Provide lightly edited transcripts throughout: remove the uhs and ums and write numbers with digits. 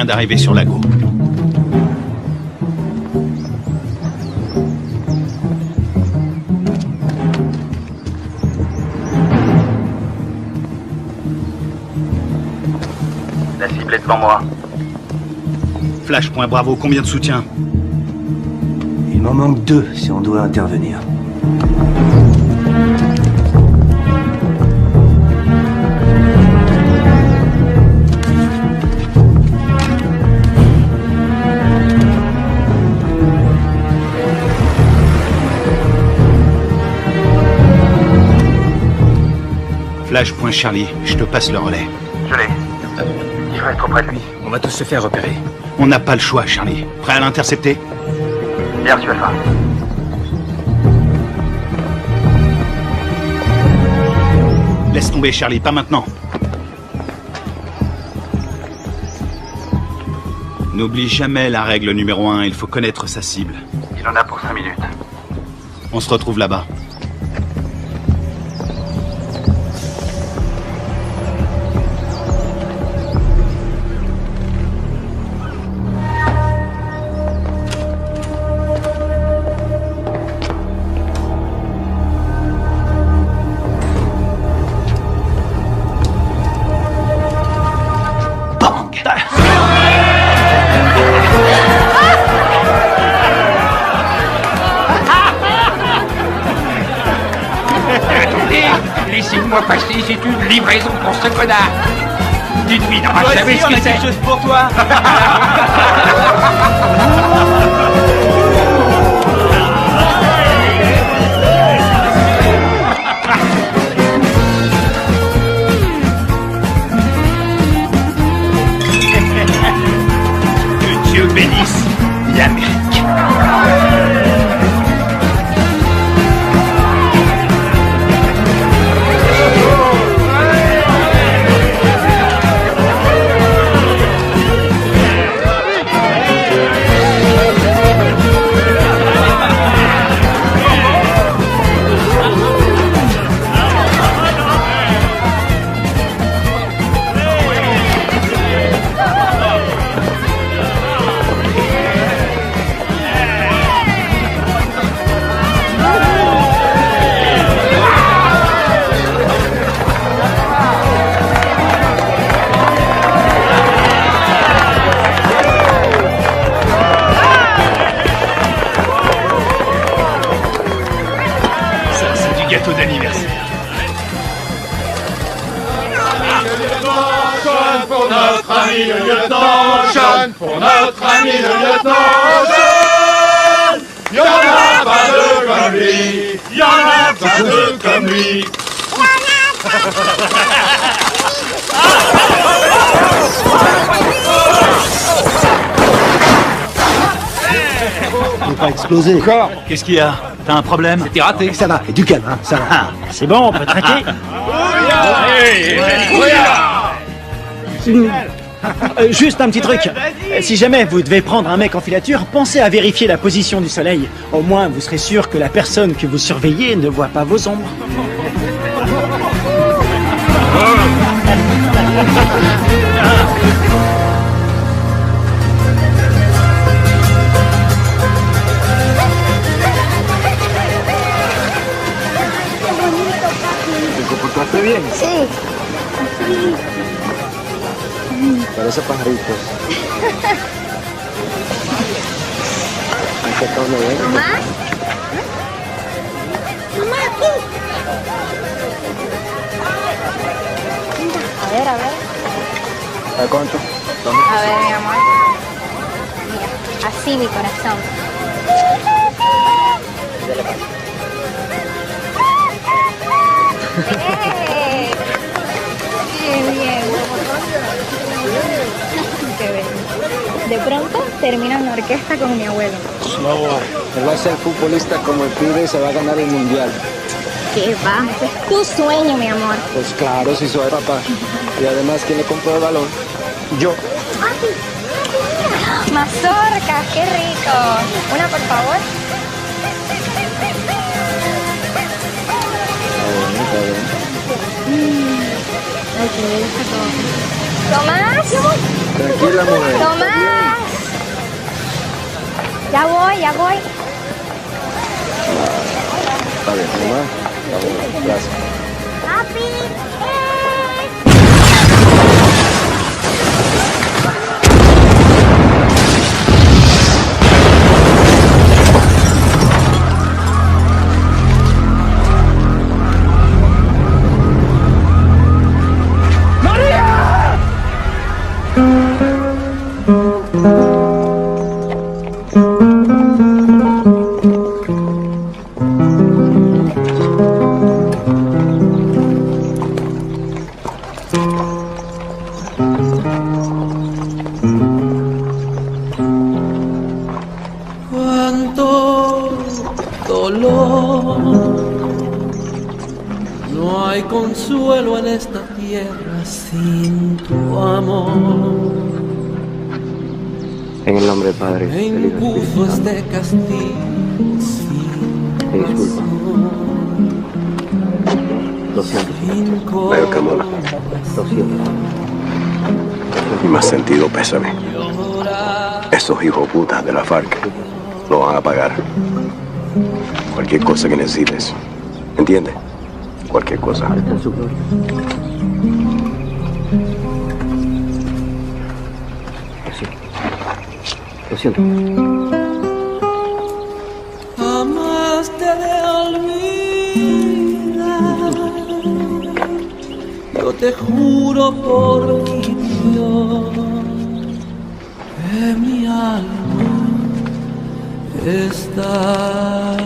vient d'arriver sur Lago. La cible est devant moi. Flash.Bravo, combien de soutien? Il m'en manque 2 si on doit intervenir. Flash.Charlie, je te passe le relais. Je l'ai. Il faut être auprès de lui. On va tous se faire repérer. On n'a pas le choix, Charlie. Prêt à l'intercepter? Bien reçu, Alpha. Laisse tomber, Charlie, pas maintenant. N'oublie jamais la règle numéro 1, il faut connaître sa cible. Il en a pour 5 minutes. On se retrouve là-bas. Laissez-moi passer, c'est une livraison pour ce connard. Dites-lui, non, vous savez ce que c'est. Chose pour toi. Que Dieu bénisse l'Amérique. Gâteau d'anniversaire. Sean pour notre ami le lieutenant, Sean pour notre ami le lieutenant, Sean. Y'en a pas deux comme lui, y'en a pas deux comme lui. Il n'est pas explosé. Encore. Qu'est-ce qu'il y a? T'as un problème? T'es raté. Ça va, et du calme, hein, ça va. Ah, C'est bon, on peut traquer. Juste un petit truc. Si jamais vous devez prendre un mec en filature, pensez à vérifier la position du soleil. Au moins, vous serez sûr que la personne que vous surveillez ne voit pas vos ombres. ¿Te comportaste bien? Sí. Parece pajaritos. ¿Qué tal lo ven? ¿Mamá? Mamá, aquí. A ver. ¿A cuánto? A ver, mi amor. Mira, así mi corazón. ¡Eh! Bien. Qué bello. De pronto termino en la orquesta con mi abuelo. No, él va a ser futbolista como el pibe y se va a ganar el mundial. ¿Qué va? Ese es tu sueño, mi amor. Pues claro, si soy papá. Y además, ¿quién le compró el balón? Yo. Mazorcas, qué rico. Una, por favor. Está bien. Ay, qué bello está todo. ¿Tomás? Tranquilo. Tranquila, mujer. Tomás. Ya voy, ya voy. Está bien, nomás. Está bien, gracias. Papi. Cuánto dolor, no hay consuelo en esta tierra sin tu amor. En el nombre del Padre, Me del Hijo y del impuso Espíritu Santo. este castigo sin Te disculpa. Lo siento. sin Veo que mola. Lo siento. Y más sentido pésame. Esos hijos putas de la FARC lo van a pagar. Cualquier cosa que necesites. ¿Entiendes? Cualquier cosa. Está en su gloria. Lo siento. jamás te de olvidar. Yo te juro por mi Dios que mi alma está.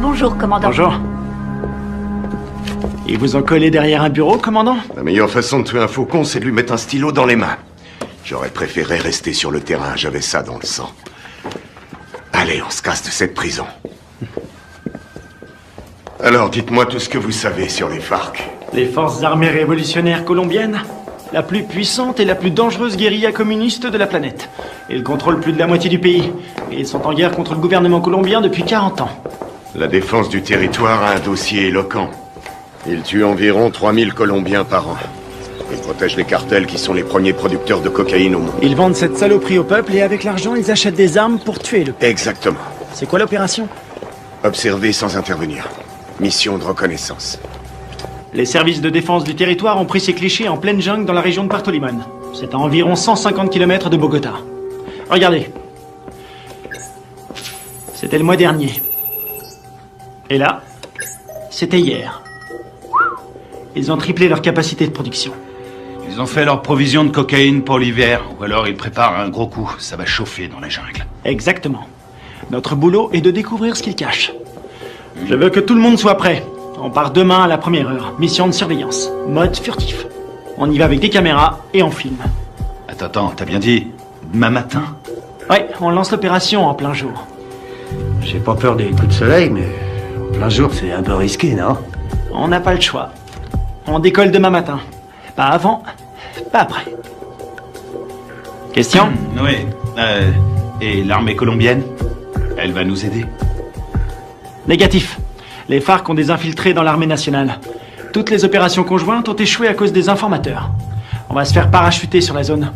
Bonjour, commandant. Bonjour. Ils vous ont collé derrière un bureau, commandant? La meilleure façon de tuer un faucon, c'est de lui mettre un stylo dans les mains. J'aurais préféré rester sur le terrain, j'avais ça dans le sang. Allez, on se casse de cette prison. Alors, dites-moi tout ce que vous savez sur les FARC. Les forces armées révolutionnaires colombiennes, la plus puissante et la plus dangereuse guérilla communiste de la planète. Ils contrôlent plus de la moitié du pays. Et ils sont en guerre contre le gouvernement colombien depuis 40 ans. La défense du territoire a un dossier éloquent. Ils tuent environ 3000 Colombiens par an. Ils protègent les cartels qui sont les premiers producteurs de cocaïne au monde. Ils vendent cette saloperie au peuple et avec l'argent, ils achètent des armes pour tuer le peuple. Exactement. C'est quoi l'opération? Observer sans intervenir. Mission de reconnaissance. Les services de défense du territoire ont pris ces clichés en pleine jungle dans la région de Puerto Limón. C'est à environ 150 km de Bogota. Regardez. C'était le mois dernier. Et là, c'était hier. Ils ont triplé leur capacité de production. Ils ont fait leur provision de cocaïne pour l'hiver, ou alors ils préparent un gros coup. Ça va chauffer dans la jungle. Exactement. Notre boulot est de découvrir ce qu'ils cachent. Je veux que tout le monde soit prêt. On part demain à la première heure. Mission de surveillance. Mode furtif. On y va avec des caméras et on filme. Attends, t'as bien dit demain matin? Ouais, on lance l'opération en plein jour. J'ai pas peur des coups de soleil, mais en plein jour, c'est un peu risqué, non? On n'a pas le choix. On décolle demain matin. Pas avant, pas après. Question? Oui. Et l'armée colombienne? Elle va nous aider? Négatif. Les FARC ont des infiltrés dans l'armée nationale. Toutes les opérations conjointes ont échoué à cause des informateurs. On va se faire parachuter sur la zone.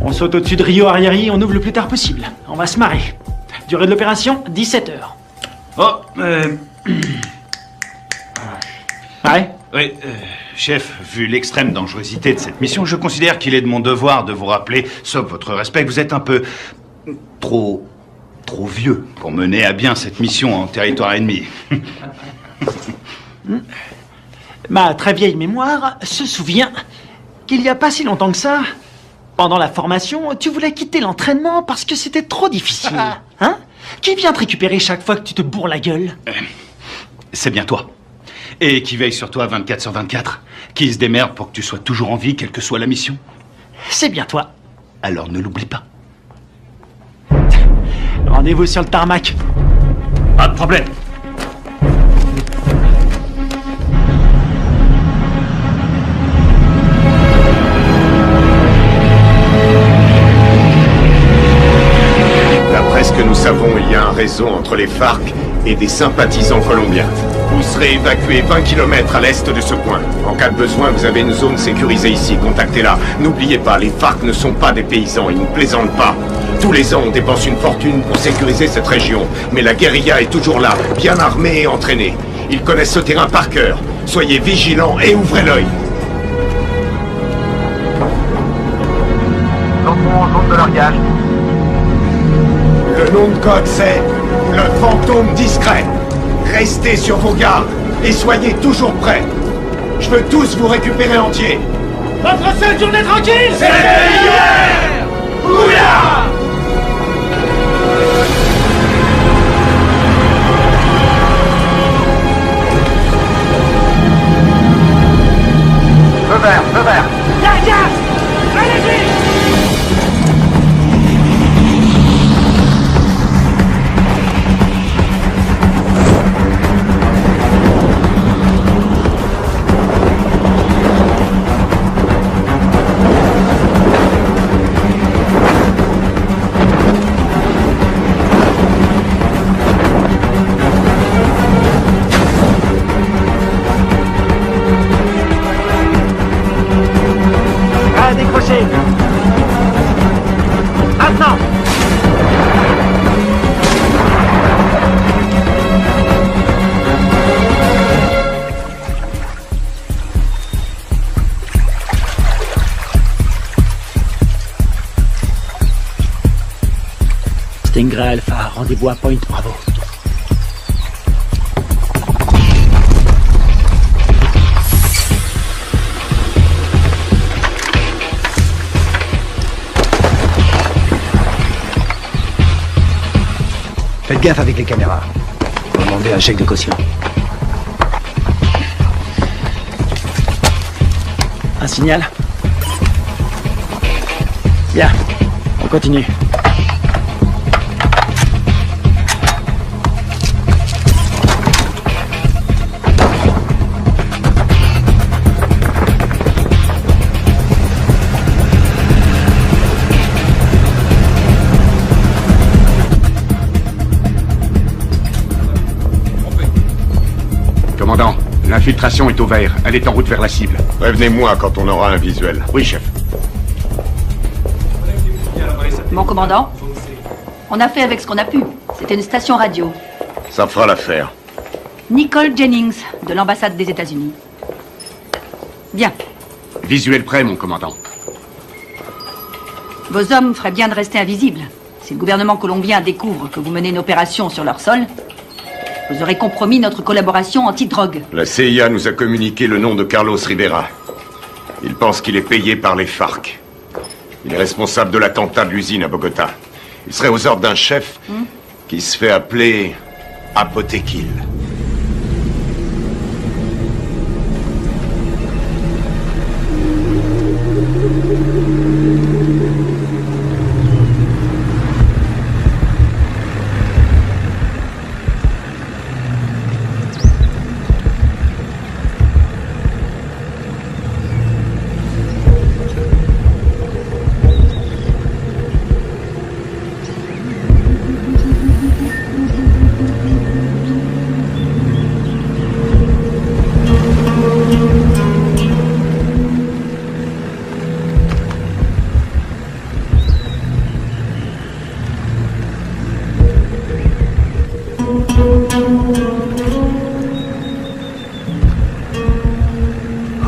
On saute au-dessus de Rio Arrieri et on ouvre le plus tard possible. On va se marrer. Durée de l'opération, 17 heures. Oh, Ouais? Oui, chef, vu l'extrême dangerosité de cette mission, je considère qu'il est de mon devoir de vous rappeler, sauf votre respect, que vous êtes un peu trop vieux pour mener à bien cette mission en territoire ennemi. Ma très vieille mémoire se souvient qu'il n'y a pas si longtemps que ça, pendant la formation, tu voulais quitter l'entraînement parce que c'était trop difficile. Hein? Qui vient te récupérer chaque fois que tu te bourres la gueule? C'est bien toi. Et qui veille sur toi 24 sur 24. Qui se démerde pour que tu sois toujours en vie, quelle que soit la mission. C'est bien toi. Alors ne l'oublie pas. Rendez-vous sur le tarmac. Pas de problème. livraison entre les FARC et des sympathisants colombiens. Vous serez évacué 20 km à l'est de ce point. En cas de besoin, vous avez une zone sécurisée ici. Contactez-la. N'oubliez pas, les FARC ne sont pas des paysans. Ils ne plaisantent pas. Tous les ans, on dépense une fortune pour sécuriser cette région. Mais la guérilla est toujours là, bien armée et entraînée. Ils connaissent ce terrain par cœur. Soyez vigilants et ouvrez l'œil. Entrons en zone de largage. Le nom de code, c'est le fantôme discret. Restez sur vos gardes et soyez toujours prêts. Je veux tous vous récupérer entiers. Votre seule journée tranquille, c'est hier. Ouya! Feu vert, feu vert. Largage! Allez-y! Décrocher. Maintenant. Stingray Alpha, rendez-vous à Point Bravo. Faites gaffe avec les caméras. Demandez un chèque de caution. Un signal? Bien, on continue. Commandant, l'infiltration est au vert. Elle est en route vers la cible. Prévenez-moi quand on aura un visuel. Oui, chef. Mon commandant, on a fait avec ce qu'on a pu. C'était une station radio. Ça fera l'affaire. Nicole Jennings, de l'ambassade des États-Unis. Bien. Visuel prêt, mon commandant. Vos hommes feraient bien de rester invisibles. Si le gouvernement colombien découvre que vous menez une opération sur leur sol, vous aurez compromis notre collaboration anti-drogue. La CIA nous a communiqué le nom de Carlos Rivera. Il pense qu'il est payé par les FARC. Il est responsable de l'attentat de l'usine à Bogota. Il serait aux ordres d'un chef qui se fait appeler Apotekil.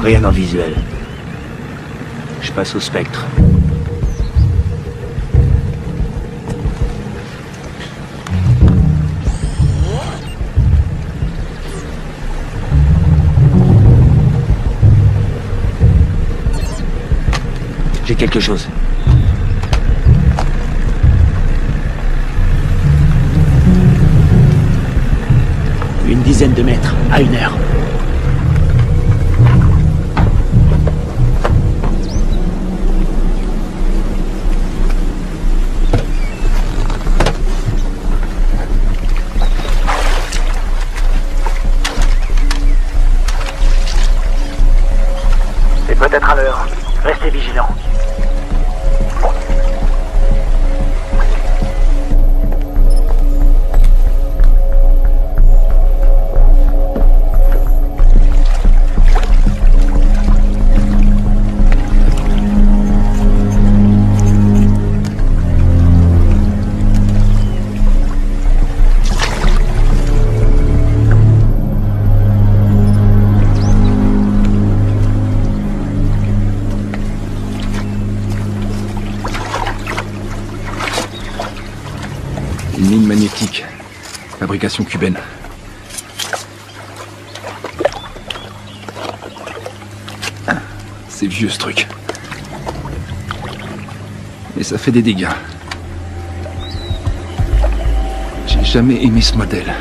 Rien en visuel. Je passe au spectre. J'ai quelque chose. Une dizaine de mètres, à 1 heure. C'est peut-être à l'heure. Restez vigilants. Une mine magnétique. Fabrication cubaine. C'est vieux ce truc. Et ça fait des dégâts. J'ai jamais aimé ce modèle.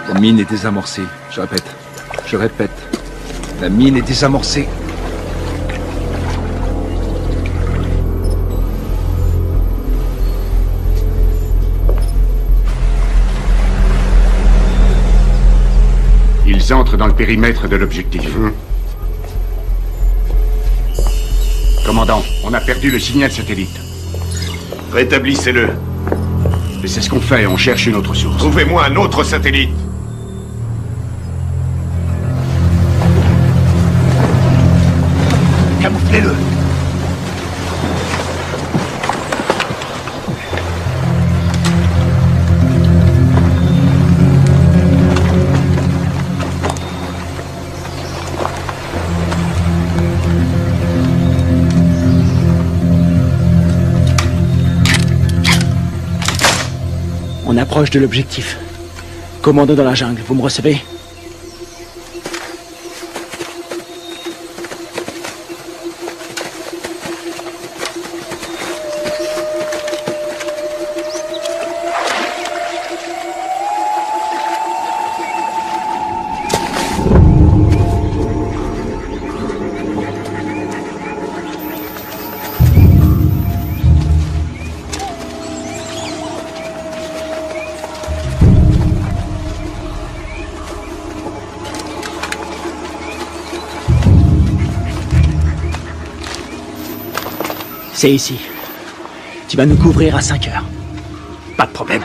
La mine est désamorcée. Je répète. Je répète. La mine est désamorcée. Ils entrent dans le périmètre de l'objectif. Commandant, on a perdu le signal satellite. Rétablissez-le. Et c'est ce qu'on fait, on cherche une autre source. Trouvez-moi un autre satellite. Camouflez-le. On approche de l'objectif. Commando dans la jungle, vous me recevez? C'est ici. Tu vas nous couvrir à 5 heures. Pas de problème.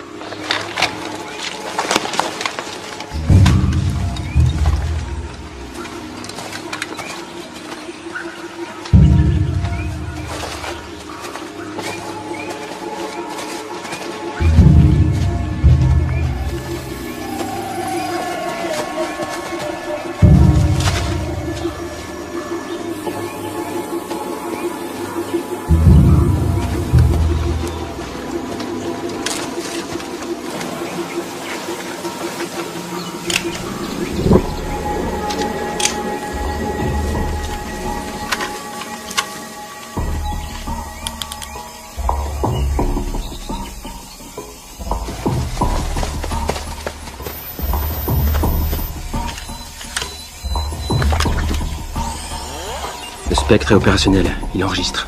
Le spectre est opérationnel, il enregistre.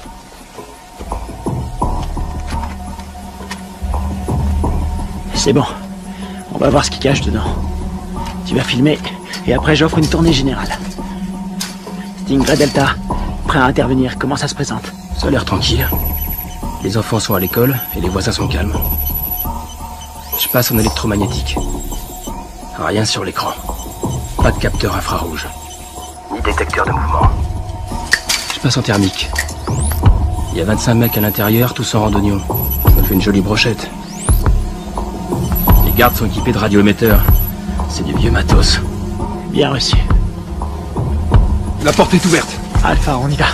C'est bon. On va voir ce qu'il cache dedans. Tu vas filmer, et après j'offre une tournée générale. Stingray Delta, prêt à intervenir, comment ça se présente? Ça a l'air tranquille. Les enfants sont à l'école, et les voisins sont calmes. Je passe en électromagnétique. Rien sur l'écran. Pas de capteur infrarouge. Ni détecteur de mouvement. Je passe en thermique. Il y a 25 mecs à l'intérieur, tous en randonnion. Ça fait une jolie brochette. Les gardes sont équipés de radioémetteurs. C'est du vieux matos. Bien reçu. La porte est ouverte. Alpha, on y va.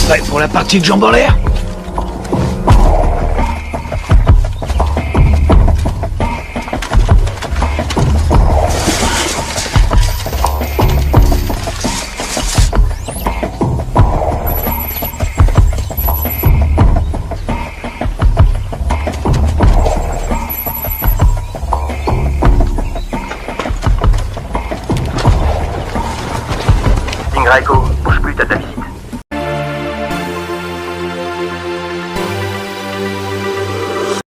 Prêt pour la partie de jambes en l'air? Stingray, bouge plus, t'as ta visite.